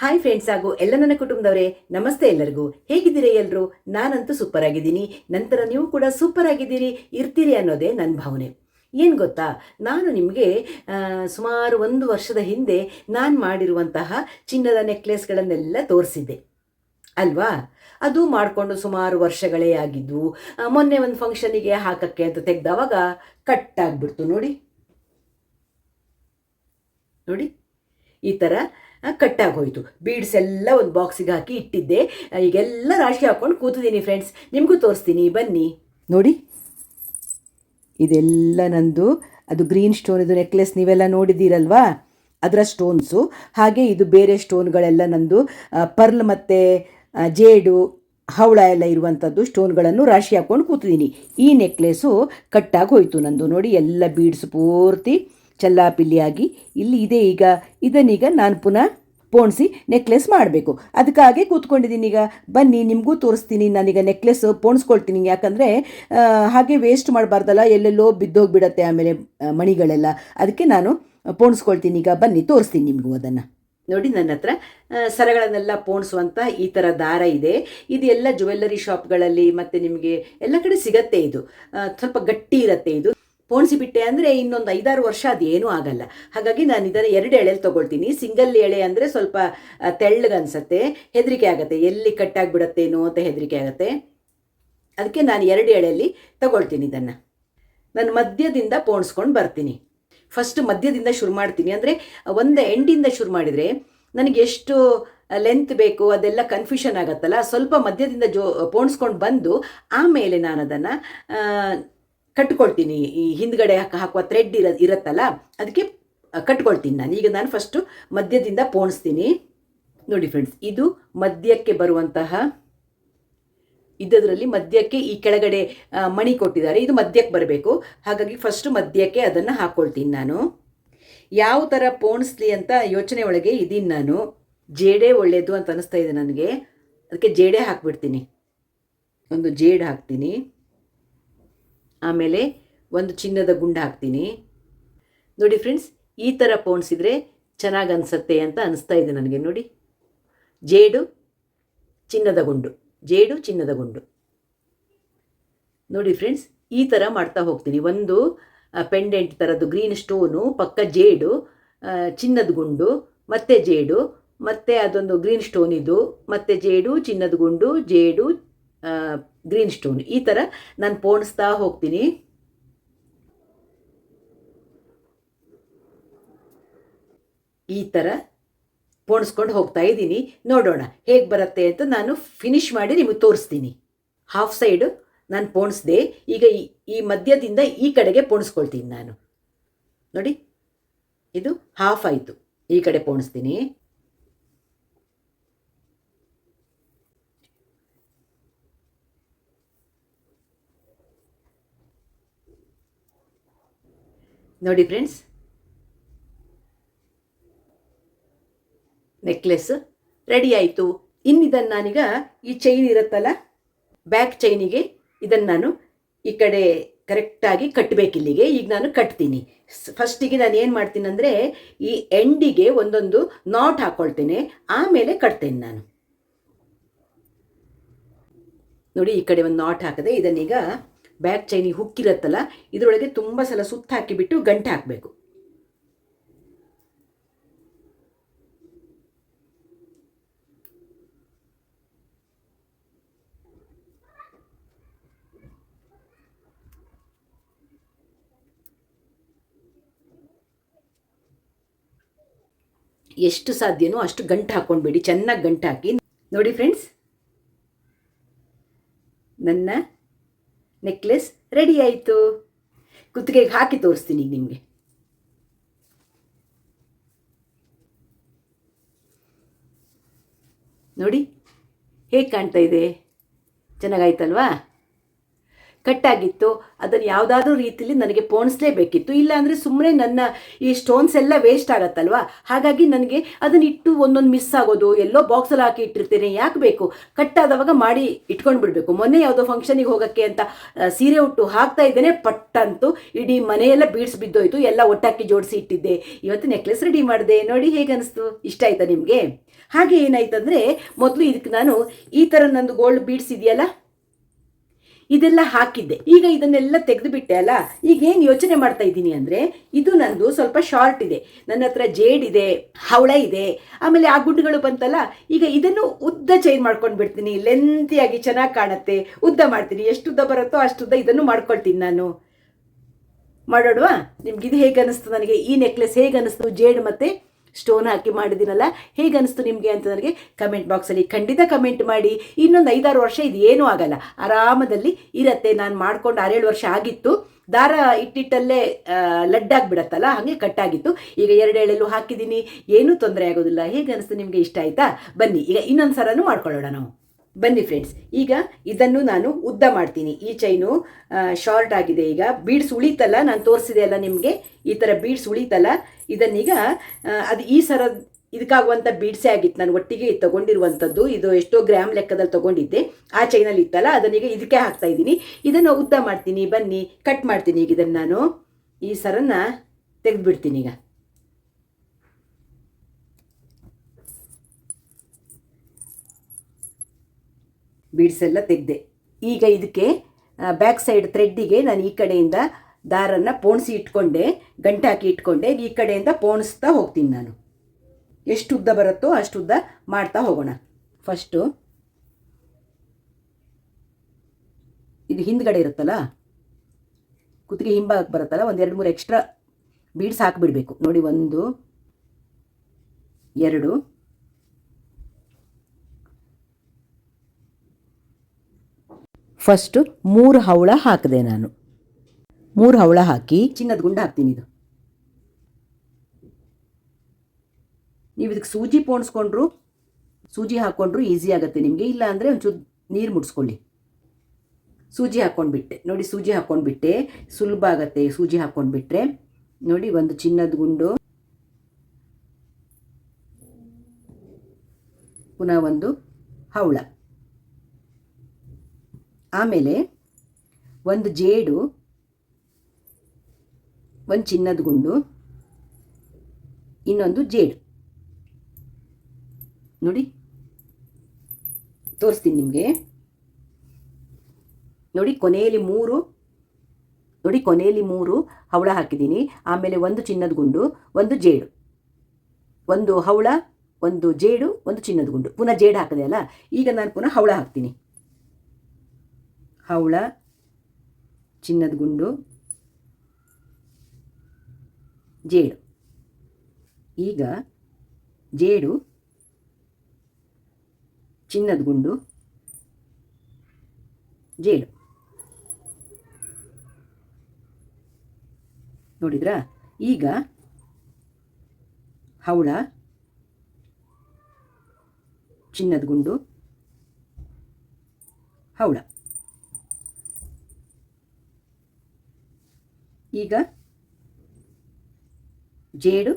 Hi friends ಹಾಗೂ ಎಲ್ಲ ನನ್ನ ಕುಟುಂಬದವರೇ, ನಮಸ್ತೆ ಎಲ್ಲರಿಗೂ. ಹೇಗಿದ್ದೀರಿ ಎಲ್ಲರೂ? ನಾನಂತೂ ಸೂಪರ್ ಆಗಿದ್ದೀನಿ. ನಂತರ ನೀವು ಕೂಡ ಸೂಪರ್ ಆಗಿದ್ದೀರಿ, ಇರ್ತೀರಿ ಅನ್ನೋದೇ ನನ್ನ ಭಾವನೆ. ಏನು ಗೊತ್ತಾ, ನಾನು ನಿಮಗೆ ಸುಮಾರು 1 ವರ್ಷದ ಹಿಂದೆ ನಾನು ಮಾಡಿರುವಂತಹ ಚಿನ್ನದ ನೆಕ್ಲೆಸ್ಗಳನ್ನೆಲ್ಲ ತೋರಿಸಿದ್ದೆ ಅಲ್ವಾ? ಅದು ಮಾಡಿಕೊಂಡು ಸುಮಾರು ವರ್ಷಗಳೇ ಆಗಿದ್ವು. ಮೊನ್ನೆ ಒಂದು ಫಂಕ್ಷನಿಗೆ ಹಾಕಕ್ಕೆ ಅಂತ ತೆಗೆದವಾಗ ಕಟ್ಟಾಗ್ಬಿಡ್ತು. ನೋಡಿ ನೋಡಿ, ಈ ಥರ ಕಟ್ಟಾಗಿ ಹೋಯಿತು. ಬೀಡ್ಸ್ ಎಲ್ಲ ಒಂದು ಬಾಕ್ಸಿಗೆ ಹಾಕಿ ಇಟ್ಟಿದ್ದೆ. ಈಗೆಲ್ಲ ರಾಶಿ ಹಾಕ್ಕೊಂಡು ಕೂತಿದ್ದೀನಿ ಫ್ರೆಂಡ್ಸ್. ನಿಮಗೂ ತೋರಿಸ್ತೀನಿ ಬನ್ನಿ. ನೋಡಿ, ಇದೆಲ್ಲ ನಂದು ಅದು ಗ್ರೀನ್ ಸ್ಟೋನ್ ಇದು ನೆಕ್ಲೆಸ್ ನೀವೆಲ್ಲ ನೋಡಿದ್ದೀರಲ್ವಾ, ಅದರ ಸ್ಟೋನ್ಸು. ಹಾಗೆ ಇದು ಬೇರೆ ಸ್ಟೋನ್ಗಳೆಲ್ಲ ನಂದು ಪರ್ಲ್ ಮತ್ತು ಜೇಡು ಹವಳ ಎಲ್ಲ ಇರುವಂಥದ್ದು ಸ್ಟೋನ್ಗಳನ್ನು ರಾಶಿ ಹಾಕ್ಕೊಂಡು ಕೂತಿದ್ದೀನಿ. ಈ ನೆಕ್ಲೆಸ್ಸು ಕಟ್ಟಾಗಿ ಹೋಯಿತು ನಂದು. ನೋಡಿ, ಎಲ್ಲ ಬೀಡ್ಸ್ ಪೂರ್ತಿ ಚಲ್ಲಾಪಿಲ್ಲಿಯಾಗಿ ಇಲ್ಲಿ ಇದೆ. ಈಗ ಇದನ್ನೀಗ ನಾನು ಪುನಃ ಪೋಣಿಸಿ ನೆಕ್ಲೆಸ್ ಮಾಡಬೇಕು. ಅದಕ್ಕಾಗೆ ಕೂತ್ಕೊಂಡಿದ್ದೀನಿ. ಈಗ ಬನ್ನಿ ನಿಮಗೂ ತೋರಿಸ್ತೀನಿ. ನಾನೀಗ ನೆಕ್ಲೆಸ್ ಪೋಣಿಸ್ಕೊಳ್ತೀನಿ. ಯಾಕಂದರೆ ಹಾಗೆ ವೇಸ್ಟ್ ಮಾಡಬಾರ್ದಲ್ಲ, ಎಲ್ಲೆಲ್ಲೋ ಬಿದ್ದೋಗಿಬಿಡತ್ತೆ ಆಮೇಲೆ ಮಣಿಗಳೆಲ್ಲ. ಅದಕ್ಕೆ ನಾನು ಪೋಣಿಸ್ಕೊಳ್ತೀನಿ. ಈಗ ಬನ್ನಿ ತೋರಿಸ್ತೀನಿ ನಿಮಗೂ ಅದನ್ನು. ನೋಡಿ, ನನ್ನ ಹತ್ರ ಸರಗಳನ್ನೆಲ್ಲ ಪೋಣಿಸುವಂಥ ಈ ಥರ ದಾರ ಇದೆ. ಇದು ಎಲ್ಲ ಜ್ಯುವೆಲ್ಲರಿ ಶಾಪ್ಗಳಲ್ಲಿ ಮತ್ತು ನಿಮಗೆ ಎಲ್ಲ ಕಡೆ ಸಿಗತ್ತೆ. ಇದು ಸ್ವಲ್ಪ ಗಟ್ಟಿ ಇರುತ್ತೆ. ಇದು ಪೋಣಿಸಿಬಿಟ್ಟೆ ಅಂದರೆ ಇನ್ನೊಂದು 5-6 ವರ್ಷ ಅದೇನೂ ಆಗಲ್ಲ. ಹಾಗಾಗಿ ನಾನು ಇದನ್ನು 2 ಎಳೆಯಲ್ಲಿ ತೊಗೊಳ್ತೀನಿ. ಸಿಂಗಲ್ ಎಳೆ ಅಂದರೆ ಸ್ವಲ್ಪ ತೆಳ್ಳಗನ್ಸತ್ತೆ, ಹೆದರಿಕೆ ಆಗುತ್ತೆ, ಎಲ್ಲಿ ಕಟ್ಟಾಗಿಬಿಡತ್ತೇನೋ ಅಂತ ಹೆದರಿಕೆ ಆಗುತ್ತೆ. ಅದಕ್ಕೆ ನಾನು 2 ಎಳೆಯಲ್ಲಿ ತಗೊಳ್ತೀನಿ. ಇದನ್ನು ನಾನು ಮಧ್ಯದಿಂದ ಪೋಣಿಸ್ಕೊಂಡು ಬರ್ತೀನಿ. ಫಸ್ಟ್ ಮಧ್ಯದಿಂದ ಶುರು ಮಾಡ್ತೀನಿ. ಅಂದರೆ ಒಂದು ಎಂಡಿಂದ ಶುರು ಮಾಡಿದರೆ ನನಗೆ ಎಷ್ಟು ಲೆಂತ್ ಬೇಕು ಅದೆಲ್ಲ ಕನ್ಫ್ಯೂಷನ್ ಆಗುತ್ತಲ್ಲ. ಸ್ವಲ್ಪ ಮಧ್ಯದಿಂದ ಪೋಣಿಸ್ಕೊಂಡು ಬಂದು ಆಮೇಲೆ ನಾನು ಅದನ್ನು ಕಟ್ಕೊಳ್ತೀನಿ. ಈ ಹಿಂದ್ಗಡೆ ಹಾಕುವ ಥ್ರೆಡ್ ಇರುತ್ತಲ್ಲ, ಅದಕ್ಕೆ ಕಟ್ಕೊಳ್ತೀನಿ ನಾನು. ಈಗ ನಾನು ಫಸ್ಟು ಮಧ್ಯದಿಂದ ಪೋಣಿಸ್ತೀನಿ. ನೋಡಿ ಫ್ರೆಂಡ್ಸ್, ಇದು ಮಧ್ಯಕ್ಕೆ ಬರುವಂತಹ ಇದರಲ್ಲಿ ಮಧ್ಯಕ್ಕೆ ಈ ಕೆಳಗಡೆ ಮಣಿ ಕೊಟ್ಟಿದ್ದಾರೆ, ಇದು ಮಧ್ಯಕ್ಕೆ ಬರಬೇಕು. ಹಾಗಾಗಿ ಫಸ್ಟು ಮಧ್ಯಕ್ಕೆ ಅದನ್ನು ಹಾಕ್ಕೊಳ್ತೀನಿ ನಾನು. ಯಾವ ಥರ ಪೋಣಿಸ್ಲಿ ಅಂತ ಯೋಚನೆ ಒಳಗೆ ಇದ್ದೀನಿ ನಾನು. ಜೇಡೆ ಒಳ್ಳೆಯದು ಅಂತ ಅನ್ನಿಸ್ತಾ ಇದೆ ನನಗೆ. ಅದಕ್ಕೆ ಜೇಡೆ ಹಾಕ್ಬಿಡ್ತೀನಿ. ಒಂದು ಜೇಡು ಹಾಕ್ತೀನಿ. ಆಮೇಲೆ ಒಂದು ಚಿನ್ನದ ಗುಂಡು ಹಾಕ್ತೀನಿ. ನೋಡಿ ಫ್ರೆಂಡ್ಸ್, ಈ ಥರ ಪೋಣಿಸಿದರೆ ಚೆನ್ನಾಗಿ ಅನಿಸುತ್ತೆ ಅಂತ ಅನಿಸ್ತಾ ಇದೆ ನನಗೆ. ನೋಡಿ, ಜೇಡು ಚಿನ್ನದ ಗುಂಡು, ಜೇಡು ಚಿನ್ನದ ಗುಂಡು. ನೋಡಿ ಫ್ರೆಂಡ್ಸ್, ಈ ಥರ ಮಾಡ್ತಾ ಹೋಗ್ತೀನಿ. ಒಂದು ಪೆಂಡೆಂಟ್ ಥರದ್ದು ಗ್ರೀನ್ ಸ್ಟೋನು, ಪಕ್ಕ ಜೇಡು, ಚಿನ್ನದ ಗುಂಡು, ಮತ್ತೆ ಜೇಡು, ಮತ್ತು ಅದೊಂದು ಗ್ರೀನ್ ಸ್ಟೋನ್ ಇದು, ಮತ್ತು ಜೇಡು, ಚಿನ್ನದ ಗುಂಡು, ಜೇಡು, ಗ್ರೀನ್ ಸ್ಟೋನ್. ಈ ಥರ ನಾನು ಪೋಣಿಸ್ತಾ ಹೋಗ್ತೀನಿ. ಈ ಥರ ಪೋಣಿಸ್ಕೊಂಡು ಹೋಗ್ತಾ ಇದ್ದೀನಿ. ನೋಡೋಣ ಹೇಗೆ ಬರುತ್ತೆ ಅಂತ. ನಾನು ಫಿನಿಶ್ ಮಾಡಿ ನಿಮಗೆ ತೋರಿಸ್ತೀನಿ. ಹಾಫ್ ಸೈಡು ನಾನು ಪೋಣಿಸ್ದೆ. ಈಗ ಈ ಮಧ್ಯದಿಂದ ಈ ಕಡೆಗೆ ಪೋಣಿಸ್ಕೊಳ್ತೀನಿ ನಾನು. ನೋಡಿ, ಇದು ಹಾಫ್ ಆಯಿತು. ಈ ಕಡೆ ಪೋಣಿಸ್ತೀನಿ. ನೋಡಿ ಫ್ರೆಂಡ್ಸ್, ನೆಕ್ಲೆಸ್ ರೆಡಿ ಆಯಿತು. ಇನ್ನಿದನ್ನು ನಾನೀಗ ಈ ಚೈನ್ ಇರುತ್ತಲ್ಲ, ಬ್ಯಾಕ್ ಚೈನಿಗೆ ಇದನ್ನು ನಾನು ಈ ಕಡೆ ಕರೆಕ್ಟಾಗಿ ಕಟ್ಟಬೇಕಿಲ್ಲಿಗೆ. ಈಗ ನಾನು ಕಟ್ತೀನಿ. ಫಸ್ಟಿಗೆ ನಾನು ಏನು ಮಾಡ್ತೀನಿ ಅಂದರೆ ಈ ಎಂಡಿಗೆ ಒಂದೊಂದು ನಾಟ್ ಹಾಕ್ಕೊಳ್ತೇನೆ, ಆಮೇಲೆ ಕಟ್ತೇನೆ ನಾನು. ನೋಡಿ, ಈ ಕಡೆ ಒಂದು ನಾಟ್ ಹಾಕಿದೆ. ಇದನ್ನೀಗ ಬ್ಯಾಕ್ ಚೈನಿಗೆ ಹುಕ್ಕಿರುತ್ತಲ್ಲ, ಇದರೊಳಗೆ ತುಂಬ ಸಲ ಸುತ್ತ ಹಾಕಿಬಿಟ್ಟು ಗಂಟೆ ಹಾಕಬೇಕು. ಎಷ್ಟು ಸಾಧ್ಯನೋ ಅಷ್ಟು ಗಂಟು ಹಾಕ್ಕೊಂಡ್ಬಿಡಿ, ಚೆನ್ನಾಗಿ ಗಂಟು ಹಾಕಿ. ನೋಡಿ ಫ್ರೆಂಡ್ಸ್, ನನ್ನ ನೆಕ್ಲೆಸ್ ರೆಡಿ ಆಯಿತು. ಕುತ್ತಿಗೆಗೆ ಹಾಕಿ ತೋರಿಸ್ತೀನಿ ನಿಮಗೆ. ನೋಡಿ ಹೇಗೆ ಕಾಣ್ತಾ ಇದೆ, ಚೆನ್ನಾಗಾಯ್ತಲ್ವಾ? ಕಟ್ಟಾಗಿತ್ತು. ಅದನ್ನು ಯಾವುದಾದ್ರೂ ರೀತಿಯಲ್ಲಿ ನನಗೆ ಪೋಣಿಸ್ಲೇಬೇಕಿತ್ತು, ಇಲ್ಲಾಂದರೆ ಸುಮ್ಮನೆ ನನ್ನ ಈ ಸ್ಟೋನ್ಸ್ ಎಲ್ಲ ವೇಸ್ಟ್ ಆಗತ್ತಲ್ವಾ. ಹಾಗಾಗಿ ನನಗೆ ಅದನ್ನ ಇಟ್ಟು ಒಂದೊಂದು ಮಿಸ್ ಆಗೋದು, ಎಲ್ಲೋ ಬಾಕ್ಸಲ್ಲಿ ಹಾಕಿ ಇಟ್ಟಿರ್ತೇನೆ, ಯಾಕೆ ಬೇಕು, ಕಟ್ಟಾದವಾಗ ಮಾಡಿ ಇಟ್ಕೊಂಡು ಬಿಡಬೇಕು. ಮೊನ್ನೆ ಯಾವುದೋ ಫಂಕ್ಷನಿಗೆ ಹೋಗೋಕ್ಕೆ ಅಂತ ಸೀರೆ ಉಟ್ಟು ಹಾಕ್ತಾ ಇದ್ದೇನೆ, ಪಟ್ಟಂತೂ ಇಡೀ ಮನೆಯೆಲ್ಲ ಬೀಡ್ಸ್ ಬಿದ್ದೋಯ್ತು. ಎಲ್ಲ ಒಟ್ಟಾಕಿ ಜೋಡಿಸಿ ಇಟ್ಟಿದ್ದೆ. ಇವತ್ತು ನೆಕ್ಲೆಸ್ ರೆಡಿ ಮಾಡಿದೆ, ನೋಡಿ ಹೇಗೆ ಅನಿಸ್ತು, ಇಷ್ಟ ಆಯ್ತಾ ನಿಮಗೆ? ಹಾಗೆ ಏನಾಯ್ತಂದರೆ, ಮೊದಲು ಇದಕ್ಕೆ ನಾನು ಈ ಥರ ನಂದು ಗೋಲ್ಡ್ ಬೀಡ್ಸ್ ಇದೆಯಲ್ಲ ಇದೆಲ್ಲ ಹಾಕಿದ್ದೆ. ಈಗ ಇದನ್ನೆಲ್ಲ ತೆಗೆದುಬಿಟ್ಟೆ ಅಲ್ಲ. ಈಗ ಏನು ಯೋಚನೆ ಮಾಡ್ತಾ ಇದ್ದೀನಿ ಅಂದರೆ, ಇದು ನಂದು ಸ್ವಲ್ಪ ಶಾರ್ಟ್ ಇದೆ, ನನ್ನ ಹತ್ರ ಜೇಡ್ ಇದೆ, ಹವಳ ಇದೆ, ಆಮೇಲೆ ಆ ಗುಡ್ಡುಗಳು ಬಂತಲ್ಲ, ಈಗ ಇದನ್ನು ಉದ್ದ ಚೈನ್ ಮಾಡ್ಕೊಂಡು ಬಿಡ್ತೀನಿ. ಲೆಂತಿಯಾಗಿ ಚೆನ್ನಾಗಿ ಕಾಣುತ್ತೆ, ಉದ್ದ ಮಾಡ್ತೀನಿ. ಎಷ್ಟು ಉದ್ದ ಬರುತ್ತೋ ಅಷ್ಟುದ್ದ ಇದನ್ನು ಮಾಡ್ಕೊಳ್ತೀನಿ ನಾನು. ಮಾಡೋಣವಾ? ನಿಮ್ಗಿದು ಹೇಗೆ ಅನ್ನಿಸ್ತು, ನನಗೆ ಈ ನೆಕ್ಲೆಸ್ ಹೇಗೆ ಅನ್ನಿಸ್ತು, ಜೇಡ್ ಮತ್ತು ಸ್ಟೋನ್ ಹಾಕಿ ಮಾಡಿದ್ದೀನಲ್ಲ, ಹೇಗೆ ಅನಿಸ್ತು ನಿಮಗೆ ಅಂತ ನನಗೆ ಕಮೆಂಟ್ ಬಾಕ್ಸಲ್ಲಿ ಖಂಡಿತ ಕಮೆಂಟ್ ಮಾಡಿ. ಇನ್ನೊಂದು 5-6 ವರ್ಷ ಇದು ಏನೂ ಆಗಲ್ಲ, ಆರಾಮದಲ್ಲಿ ಇರತ್ತೆ. ನಾನು ಮಾಡ್ಕೊಂಡು 6-7 ವರ್ಷ ಆಗಿತ್ತು. ದಾರ ಇಟ್ಟಿಟ್ಟಲ್ಲೇ ಲಡ್ಡಾಗಿಬಿಡತ್ತಲ್ಲ, ಹಾಗೆ ಕಟ್ಟಾಗಿತ್ತು. ಈಗ 2 ಎಳೆಲ್ಲೂ ಹಾಕಿದ್ದೀನಿ, ಏನೂ ತೊಂದರೆ ಆಗೋದಿಲ್ಲ. ಹೇಗೆ ಅನಿಸ್ತು ನಿಮಗೆ, ಇಷ್ಟ ಆಯಿತಾ? ಬನ್ನಿ ಈಗ ಇನ್ನೊಂದು ಸರನೂ ಮಾಡ್ಕೊಳ್ಳೋಣ ನಾವು. ಬನ್ನಿ ಫ್ರೆಂಡ್ಸ್, ಈಗ ಇದನ್ನು ನಾನು ಉದ್ದ ಮಾಡ್ತೀನಿ. ಈ ಚೈನು ಶಾರ್ಟ್ ಆಗಿದೆ. ಈಗ ಬೀಡ್ಸ್ ಉಳಿತಲ್ಲ, ನಾನು ತೋರಿಸಿದೆ ಅಲ್ಲ ನಿಮಗೆ, ಈ ಥರ ಬೀಡ್ಸ್ ಉಳಿತಲ್ಲ, ಇದನ್ನೀಗ ಅದು ಈ ಸರ ಇದಕ್ಕಾಗುವಂಥ ಬೀಡ್ಸೇ ಆಗಿತ್ತು. ನಾನು ಒಟ್ಟಿಗೆ ತೊಗೊಂಡಿರುವಂಥದ್ದು, ಇದು ಎಷ್ಟೋ ಗ್ರಾಮ್ ಲೆಕ್ಕದಲ್ಲಿ ತೊಗೊಂಡಿದ್ದೆ. ಆ ಚೈನಲ್ಲಿ ಇತ್ತಲ್ಲ, ಅದನ್ನೀಗ ಇದಕ್ಕೆ ಹಾಕ್ತಾ ಇದ್ದೀನಿ. ಇದನ್ನು ಉದ್ದ ಮಾಡ್ತೀನಿ, ಬನ್ನಿ ಕಟ್ ಮಾಡ್ತೀನಿ. ಈಗ ಇದನ್ನು ನಾನು ಈ ಸರನ್ನು ತೆಗೆದುಬಿಡ್ತೀನಿ. ಈಗ ಬೀಡ್ಸ್ ಎಲ್ಲ ತೆಗೆದೆ. ಈಗ ಇದಕ್ಕೆ ಬ್ಯಾಕ್ ಸೈಡ್ ಥ್ರೆಡ್ಡಿಗೆ ನಾನು ಈ ಕಡೆಯಿಂದ ದಾರನ್ನು ಪೋಣಿಸಿ ಇಟ್ಕೊಂಡೆ, ಗಂಟೆ ಹಾಕಿ ಇಟ್ಕೊಂಡೆ. ಈ ಕಡೆಯಿಂದ ಪೋಣಿಸ್ತಾ ಹೋಗ್ತೀನಿ ನಾನು. ಎಷ್ಟು ಉದ್ದ ಬರುತ್ತೋ ಅಷ್ಟು ಉದ್ದ ಮಾಡ್ತಾ ಹೋಗೋಣ. ಫಸ್ಟು ಇದು ಹಿಂದ್ಗಡೆ ಇರುತ್ತಲ್ಲ, ಕುತ್ತಿಗೆ ಹಿಂಭಾಗಕ್ಕೆ ಬರುತ್ತಲ್ಲ, 1-2-3 ಎಕ್ಸ್ಟ್ರಾ ಬೀಡ್ಸ್ ಹಾಕಿಬಿಡಬೇಕು. ನೋಡಿ, 1 2 ಫಸ್ಟು 3 ಹವಳ ಹಾಕಿದೆ ನಾನು. 3 ಹವಳ ಹಾಕಿ ಚಿನ್ನದ ಗುಂಡು ಹಾಕ್ತೀನಿ. ಇದು ನೀವು ಇದಕ್ಕೆ ಸೂಜಿ ಪೋಣಿಸ್ಕೊಂಡ್ರು, ಸೂಜಿ ಹಾಕ್ಕೊಂಡ್ರು ಈಸಿ ಆಗುತ್ತೆ ನಿಮಗೆ. ಇಲ್ಲ ಅಂದರೆ ಒಂಚೂರು ನೀರು ಮುಡಿಸ್ಕೊಳ್ಳಿ. ಸೂಜಿ ಹಾಕ್ಕೊಂಡ್ಬಿಟ್ಟೆ ನೋಡಿ, ಸೂಜಿ ಹಾಕ್ಕೊಂಡ್ಬಿಟ್ಟೆ, ಸುಲಭ ಆಗುತ್ತೆ ಸೂಜಿ ಹಾಕ್ಕೊಂಡ್ಬಿಟ್ರೆ. ನೋಡಿ, 1 ಚಿನ್ನದ ಗುಂಡು, ಪುನಃ 1 ಹವಳ, ಆಮೇಲೆ 1 ಜೇಡು, 1 ಚಿನ್ನದ ಗುಂಡು, ಇನ್ನೊಂದು ಜೇಡು. ನೋಡಿ ತೋರಿಸ್ತೀನಿ ನಿಮಗೆ. ನೋಡಿ ಕೊನೆಯಲ್ಲಿ 3, ನೋಡಿ ಕೊನೆಯಲ್ಲಿ 3 ಹವಳ ಹಾಕಿದ್ದೀನಿ. ಆಮೇಲೆ 1 ಚಿನ್ನದ ಗುಂಡು, 1 ಜೇಡು, 1 ಹವಳ, 1 ಜೇಡು, 1 ಚಿನ್ನದ ಗುಂಡು. ಪುನಃ ಜೇಡು ಹಾಕಿದೆ ಅಲ್ಲ, ಈಗ ನಾನು ಪುನಃ ಹವಳ ಹಾಕ್ತೀನಿ. ಹವಳ, ಚಿನ್ನದ ಗುಂಡು, ಜೇಡು. ಈಗ ಜೇಡು, ಚಿನ್ನದ ಗುಂಡು, ಜೇಡು. ನೋಡಿದ್ರಾ? ಈಗ ಹವಳ, ಚಿನ್ನದ ಗುಂಡು, ಹವಳ. ಈಗ ಜೇಡು,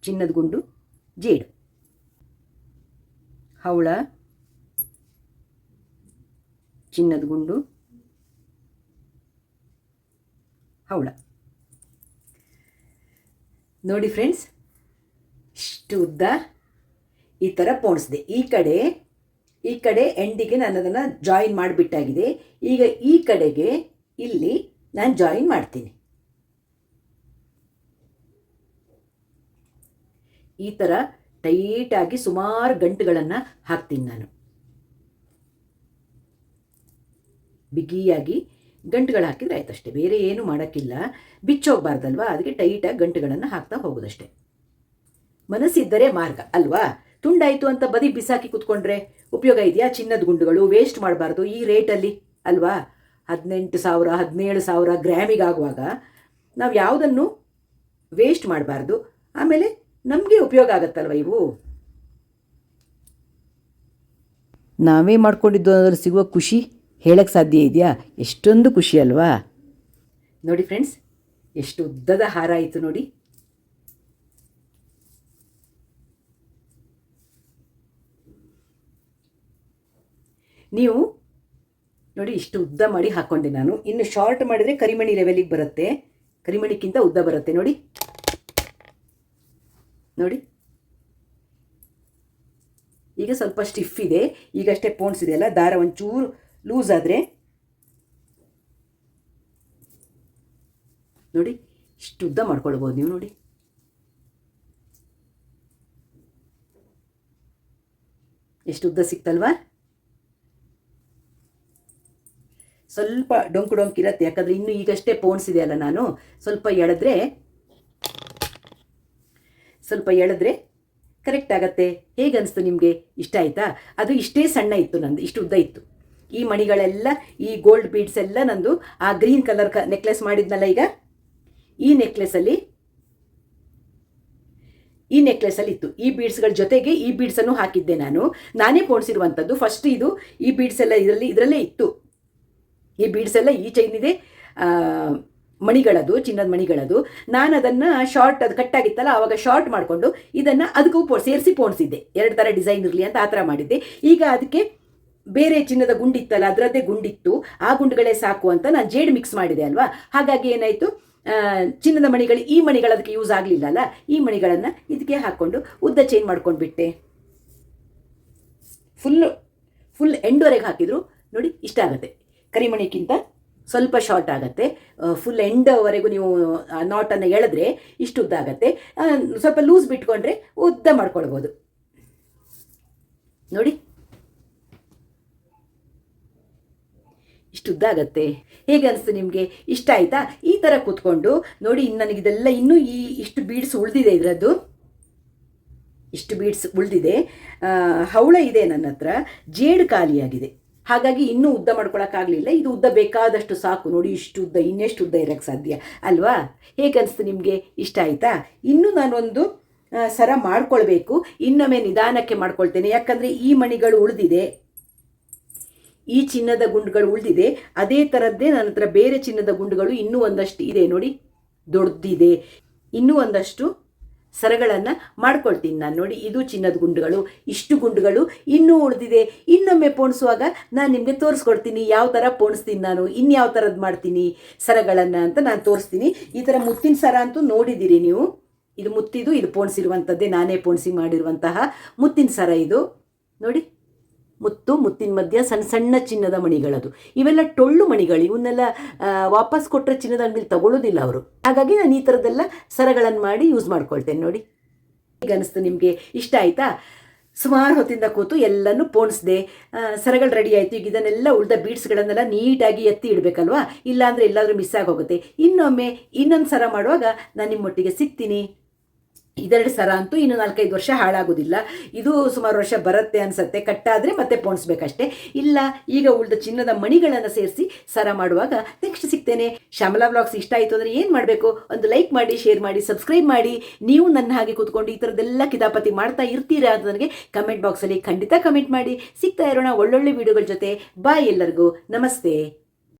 ಚಿನ್ನದ ಗುಂಡು, ಜೇಡು, ಹವಳ, ಚಿನ್ನದ ಗುಂಡು, ಹವಳ. ನೋಡಿ ಫ್ರೆಂಡ್ಸ್, ಇಷ್ಟು ಉದ್ದ ಈ ಥರ ಪೋಣಿಸಿದೆ. ಈ ಕಡೆ ಎಂಡಿಗೆ ನಾನು ಅದನ್ನು ಜಾಯಿನ್ ಮಾಡಿಬಿಟ್ಟಾಗಿದೆ. ಈಗ ಈ ಕಡೆಗೆ ಇಲ್ಲಿ ನಾನು ಜಾಯಿನ್ ಮಾಡ್ತೀನಿ. ಈ ಥರ ಟೈಟಾಗಿ ಸುಮಾರು ಗಂಟುಗಳನ್ನು ಹಾಕ್ತೀನಿ ನಾನು. ಬಿಗಿಯಾಗಿ ಗಂಟುಗಳು ಹಾಕಿದರೆ ಆಯ್ತಷ್ಟೇ, ಬೇರೆ ಏನು ಮಾಡೋಕ್ಕಿಲ್ಲ. ಬಿಚ್ಚೋಗ್ಬಾರ್ದಲ್ವಾ, ಅದಕ್ಕೆ ಟೈಟಾಗಿ ಗಂಟುಗಳನ್ನು ಹಾಕ್ತಾ ಹೋಗೋದಷ್ಟೇ. ಮನಸ್ಸಿದ್ದರೆ ಮಾರ್ಗ ಅಲ್ವಾ. ತುಂಡಾಯಿತು ಅಂತ ಬದಿ ಬಿಸಾಕಿ ಕೂತ್ಕೊಂಡ್ರೆ ಉಪಯೋಗ ಇದೆಯಾ? ಚಿನ್ನದ ಗುಂಡುಗಳು ವೇಸ್ಟ್ ಮಾಡಬಾರ್ದು ಈ ರೇಟಲ್ಲಿ ಅಲ್ವಾ. 18,000 17,000 ಗ್ರಾಮಿಗಾಗುವಾಗ ನಾವು ಯಾವುದನ್ನು ವೇಸ್ಟ್ ಮಾಡಬಾರ್ದು. ಆಮೇಲೆ ನಮಗೆ ಉಪಯೋಗ ಆಗತ್ತಲ್ವ ಇವು. ನಾವೇ ಮಾಡ್ಕೊಂಡಿದ್ದು ಅದರಲ್ಲಿ ಸಿಗುವ ಖುಷಿ ಹೇಳಕ್ಕೆ ಸಾಧ್ಯ ಇದೆಯಾ? ಎಷ್ಟೊಂದು ಖುಷಿ ಅಲ್ವಾ? ನೋಡಿ ಫ್ರೆಂಡ್ಸ್, ಎಷ್ಟು ಉದ್ದದ ಹಾರ ಆಯಿತು ನೋಡಿ. ನೀವು ನೋಡಿ ಇಷ್ಟು ಉದ್ದ ಮಾಡಿ ಹಾಕ್ಕೊಂಡೆ ನಾನು. ಇನ್ನು ಶಾರ್ಟ್ ಮಾಡಿದರೆ ಕರಿಮಣಿ ಲೆವೆಲಿಗೆ ಬರುತ್ತೆ, ಕರಿಮಣಿಕ್ಕಿಂತ ಉದ್ದ ಬರುತ್ತೆ ನೋಡಿ. ನೋಡಿ ಈಗ ಸ್ವಲ್ಪ ಸ್ಟಿಫ್ ಇದೆ, ಈಗಷ್ಟೇ ಪೋಣಿಸಿದೆ ಅಲ್ಲ, ದಾರ ಒಂಚೂರು ಲೂಸ್ ಆದರೆ ನೋಡಿ ಇಷ್ಟು ಉದ್ದ ಮಾಡ್ಕೊಳ್ಬೋದು ನೀವು. ನೋಡಿ ಎಷ್ಟು ಉದ್ದ ಸಿಕ್ತಲ್ವಾ? ಸ್ವಲ್ಪ ಡೊಂಕಿರತ್ತೆ, ಯಾಕಂದರೆ ಇನ್ನು ಈಗಷ್ಟೇ ಪೋಣಿಸಿದೆ ಅಲ್ಲ ನಾನು. ಸ್ವಲ್ಪ ಎಳೆದ್ರೆ ಕರೆಕ್ಟ್ ಆಗತ್ತೆ. ಹೇಗೆ ಅನಿಸ್ತು ನಿಮಗೆ? ಇಷ್ಟ ಆಯಿತಾ? ಅದು ಇಷ್ಟೇ ಸಣ್ಣ ಇತ್ತು ನಂದು, ಇಷ್ಟು ಉದ್ದ ಇತ್ತು. ಈ ಮಣಿಗಳೆಲ್ಲ, ಈ ಗೋಲ್ಡ್ ಬೀಡ್ಸ್ ಎಲ್ಲ ನಂದು ಆ ಗ್ರೀನ್ ಕಲರ್ ನೆಕ್ಲೆಸ್ ಮಾಡಿದ್ನಲ್ಲ, ಈಗ ಈ ನೆಕ್ಲೆಸಲ್ಲಿ ಇತ್ತು. ಈ ಬೀಡ್ಸ್ಗಳ ಜೊತೆಗೆ ಈ ಬೀಡ್ಸನ್ನು ಹಾಕಿದ್ದೆ ನಾನೇ ಪೋಣಿಸಿರುವಂಥದ್ದು. ಫಸ್ಟ್ ಈ ಬೀಡ್ಸ್ ಎಲ್ಲ ಇದರಲ್ಲೇ ಇತ್ತು. ಈ ಬೀಡ್ಸ್ ಎಲ್ಲ ಈ ಚೈನಿದೆ ಮಣಿಗಳದು, ಚಿನ್ನದ ಮಣಿಗಳದು. ನಾನು ಅದನ್ನು ಶಾರ್ಟ್, ಅದು ಕಟ್ಟಾಗಿತ್ತಲ್ಲ, ಆವಾಗ ಶಾರ್ಟ್ ಮಾಡಿಕೊಂಡು ಇದನ್ನು ಅದಕ್ಕೂ ಸೇರಿಸಿ ಪೋಣಿಸಿದ್ದೆ. 2 ಥರ ಡಿಸೈನ್ ಇರಲಿ ಅಂತ ಆ ಥರ ಮಾಡಿದ್ದೆ. ಈಗ ಅದಕ್ಕೆ ಬೇರೆ ಚಿನ್ನದ ಗುಂಡಿತ್ತಲ್ಲ, ಅದರದ್ದೇ ಗುಂಡಿತ್ತು, ಆ ಗುಂಡುಗಳೇ ಸಾಕು ಅಂತ ನಾನು ಜೇಡ್ ಮಿಕ್ಸ್ ಮಾಡಿದೆ ಅಲ್ವಾ. ಹಾಗಾಗಿ ಏನಾಯಿತು, ಚಿನ್ನದ ಮಣಿಗಳು, ಈ ಮಣಿಗಳು ಅದಕ್ಕೆ ಯೂಸ್ ಆಗಲಿಲ್ಲಲ್ಲ, ಈ ಮಣಿಗಳನ್ನು ಇದಕ್ಕೆ ಹಾಕ್ಕೊಂಡು ಉದ್ದ ಚೈನ್ ಮಾಡ್ಕೊಂಡು ಬಿಟ್ಟೆ. ಫುಲ್ ಎಂಡ್ವರೆಗೆ ಹಾಕಿದ್ರು ನೋಡಿ, ಇಷ್ಟ ಆಗುತ್ತೆ. ಕರಿಮಣಿಗಿಂತ ಸ್ವಲ್ಪ ಶಾರ್ಟ್ ಆಗುತ್ತೆ. ಫುಲ್ ಎಂಡ್ವರೆಗೂ ನೀವು ನಾಟನ್ನು ಎಳೆದ್ರೆ ಇಷ್ಟು ಉದ್ದ ಆಗುತ್ತೆ. ಸ್ವಲ್ಪ ಲೂಸ್ ಬಿಟ್ಕೊಂಡ್ರೆ ಉದ್ದ ಮಾಡ್ಕೊಳ್ಬೋದು ನೋಡಿ. ಇಷ್ಟು ಉದ್ದ ಆಗುತ್ತೆ. ಹೇಗೆ ಅನಿಸ್ತು ನಿಮಗೆ? ಇಷ್ಟ ಆಯಿತಾ? ಈ ಥರ ಕೂತ್ಕೊಂಡು ನೋಡಿ. ನನಗಿದೆಲ್ಲ ಇನ್ನೂ ಇಷ್ಟು ಬೀಡ್ಸ್ ಉಳಿದಿದೆ, ಇದರದ್ದು ಇಷ್ಟು ಬೀಡ್ಸ್ ಉಳಿದಿದೆ. ಹವಳ ಇದೆ ನನ್ನ ಹತ್ರ, ಜೇಡು ಖಾಲಿಯಾಗಿದೆ. ಹಾಗಾಗಿ ಇನ್ನೂ ಉದ್ದ ಮಾಡ್ಕೊಳಕ್ಕಾಗಲಿಲ್ಲ. ಇದು ಉದ್ದ ಬೇಕಾದಷ್ಟು ಸಾಕು ನೋಡಿ. ಇಷ್ಟು ಉದ್ದ, ಇನ್ನೆಷ್ಟು ಉದ್ದ ಇರೋಕ್ಕೆ ಸಾಧ್ಯ ಅಲ್ವಾ? ಹೇಗೆ ಅನಿಸ್ತು ನಿಮಗೆ? ಇಷ್ಟ ಆಯಿತಾ? ಇನ್ನೂ ನಾನೊಂದು ಸರ ಮಾಡ್ಕೊಳ್ಬೇಕು. ಇನ್ನೊಮ್ಮೆ ನಿಧಾನಕ್ಕೆ ಮಾಡ್ಕೊಳ್ತೇನೆ, ಯಾಕಂದರೆ ಈ ಮಣಿಗಳು ಉಳಿದಿದೆ, ಈ ಚಿನ್ನದ ಗುಂಡುಗಳು ಉಳಿದಿದೆ. ಅದೇ ಥರದ್ದೇ ನನ್ನ ಹತ್ರ ಬೇರೆ ಚಿನ್ನದ ಗುಂಡುಗಳು ಇನ್ನೂ ಒಂದಷ್ಟು ಇದೆ ನೋಡಿ, ದೊಡ್ಡದಿದೆ. ಇನ್ನೂ ಒಂದಷ್ಟು ಸರಗಳನ್ನು ಮಾಡ್ಕೊಳ್ತೀನಿ ನಾನು ನೋಡಿ. ಇದು ಚಿನ್ನದ ಗುಂಡುಗಳು, ಇಷ್ಟು ಗುಂಡುಗಳು ಇನ್ನೂ ಉಳಿದಿದೆ. ಇನ್ನೊಮ್ಮೆ ಪೋಣಿಸುವಾಗ ನಾನು ನಿಮಗೆ ತೋರಿಸ್ಕೊಡ್ತೀನಿ ಯಾವ ಥರ ಪೋಣಿಸ್ತೀನಿ ನಾನು, ಇನ್ಯಾವ ಥರದ್ದು ಮಾಡ್ತೀನಿ ಸರಗಳನ್ನು ಅಂತ ನಾನು ತೋರಿಸ್ತೀನಿ. ಈ ಥರ ಮುತ್ತಿನ ಸರ ಅಂತೂ ನೋಡಿದ್ದೀರಿ ನೀವು. ಇದು ಮುತ್ತಿದು, ಇದು ಪೋಣಿಸಿರುವಂಥದ್ದೇ, ನಾನೇ ಪೋಣಿಸಿ ಮಾಡಿರುವಂತಹ ಮುತ್ತಿನ ಸರ ಇದು ನೋಡಿ. ಮುತ್ತಿನ ಮಧ್ಯ ಸಣ್ಣ ಸಣ್ಣ ಚಿನ್ನದ ಮಣಿಗಳದು. ಇವೆಲ್ಲ ಟೊಳ್ಳು ಮಣಿಗಳು, ಇವನ್ನೆಲ್ಲ ವಾಪಸ್ ಕೊಟ್ಟರೆ ಚಿನ್ನದ ಅಂಗಡಿಲಿ ತಗೊಳ್ಳೋದಿಲ್ಲ ಅವರು. ಹಾಗಾಗಿ ನಾನು ಈ ಥರದ್ದೆಲ್ಲ ಸರಗಳನ್ನು ಮಾಡಿ ಯೂಸ್ ಮಾಡ್ಕೊಳ್ತೇನೆ ನೋಡಿ. ಈಗ ಅನಿಸ್ತು ನಿಮಗೆ? ಇಷ್ಟ ಆಯಿತಾ? ಸುಮಾರು ಹೊತ್ತಿಂದ ಕೂತು ಎಲ್ಲನೂ ಪೋಣಿಸಿದೆ, ಸರಗಳು ರೆಡಿ ಆಯಿತು. ಈಗ ಇದನ್ನೆಲ್ಲ ಉಳಿದ ಬೀಡ್ಸ್ಗಳನ್ನೆಲ್ಲ ನೀಟಾಗಿ ಎತ್ತಿ ಇಡಬೇಕಲ್ವಾ, ಇಲ್ಲಾಂದರೆ ಎಲ್ಲಾದರೂ ಮಿಸ್ ಆಗೋಗುತ್ತೆ. ಇನ್ನೊಮ್ಮೆ ಇನ್ನೊಂದು ಸರ ಮಾಡುವಾಗ ನಾನು ನಿಮ್ಮೊಟ್ಟಿಗೆ ಸಿಗ್ತೀನಿ. ಇದೆರಡು ಸರ ಅಂತೂ ಇನ್ನು 4-5 ವರ್ಷ ಹಾಳಾಗೋದಿಲ್ಲ. ಇದು ಸುಮಾರು ವರ್ಷ ಬರುತ್ತೆ ಅನಿಸುತ್ತೆ, ಕಟ್ಟಾದರೆ ಮತ್ತೆ ಪೋಣಿಸ್ಬೇಕಷ್ಟೇ. ಇಲ್ಲ, ಈಗ ಉಳಿದ ಚಿನ್ನದ ಮಣಿಗಳನ್ನು ಸೇರಿಸಿ ಸರ ಮಾಡುವಾಗ ನೆಕ್ಸ್ಟ್ ಸಿಗ್ತೇನೆ. ಶ್ಯಾಮಲಾ ವ್ಲಾಗ್ಸ್ ಇಷ್ಟ ಆಯಿತು ಅಂದರೆ ಏನು ಮಾಡಬೇಕು? ಒಂದು ಲೈಕ್ ಮಾಡಿ, ಶೇರ್ ಮಾಡಿ, ಸಬ್ಸ್ಕ್ರೈಬ್ ಮಾಡಿ. ನೀವು ನನ್ನ ಹಾಗೆ ಕೂತ್ಕೊಂಡು ಈ ಥರದ್ದೆಲ್ಲ ಕಿತಾಪತಿ ಮಾಡ್ತಾ ಇರ್ತೀರಾ ಅಂತ ನನಗೆ ಕಮೆಂಟ್ ಬಾಕ್ಸಲ್ಲಿ ಖಂಡಿತ ಕಮೆಂಟ್ ಮಾಡಿ. ಸಿಗ್ತಾ ಇರೋಣ ಒಳ್ಳೊಳ್ಳೆ ವಿಡಿಯೋಗಳ ಜೊತೆ. ಬಾಯ್, ಎಲ್ಲರಿಗೂ ನಮಸ್ತೆ.